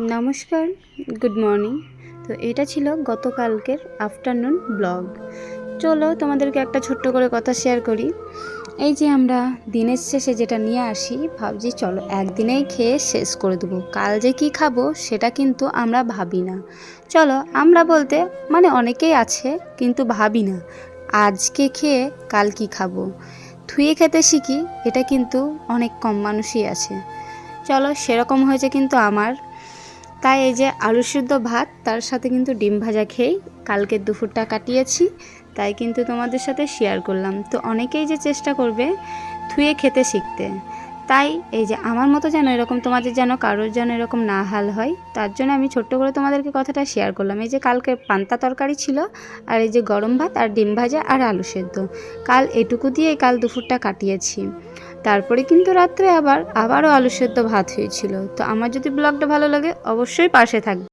নমস্কার, good morning. তো এটা ছিল গতকালকের আফটারনুন ব্লগ। চলো তোমাদেরকে একটা ছোট্ট করে কথা শেয়ার করি। এই যে আমরা দিনের শেষে যেটা নিয়ে আসি, ভাবছি চলো একদিনেই খেয়ে শেষ করে দেবো, কাল যে কি খাবো সেটা কিন্তু আমরা ভাবি না। চলো আমরা বলতে মানে অনেকেই আছে কিন্তু ভাবি না আজকে খেয়ে কাল কি খাবো, থুয়ে খেতে শিখি। এটা কিন্তু অনেক কম মানুষই আছে। চলো সেরকম হয়েছে কিন্তু আমার। তাই এই যে আলু সিদ্ধ ভাত, তার সাথে কিন্তু ডিম ভাজা খেয়েই কালকের দুপুরটা কাটিয়েছি। তাই কিন্তু তোমাদের সাথে শেয়ার করলাম। তো অনেকেই যে চেষ্টা করবে ধুয়ে খেতে শিখতে, তাই এই যে আমার মতো যেন এরকম তোমাদের যেন কারোর যেন এরকম না হাল হয়, তার জন্য আমি ছোট্ট করে তোমাদেরকে কথাটা শেয়ার করলাম। এই যে কালকে পান্তা তরকারি ছিল, আর এই যে গরম ভাত আর ডিম ভাজা আর আলু সেদ্ধ, কাল এটুকু দিয়েই কাল দুপুরটা কাটিয়েছি। তারপরে কিন্তু রাত্রে আবারও আলু সেদ্ধ ভাত হয়েছিল। তো আমার যদি ব্লগটা ভালো লাগে অবশ্যই পাশে থাকবে।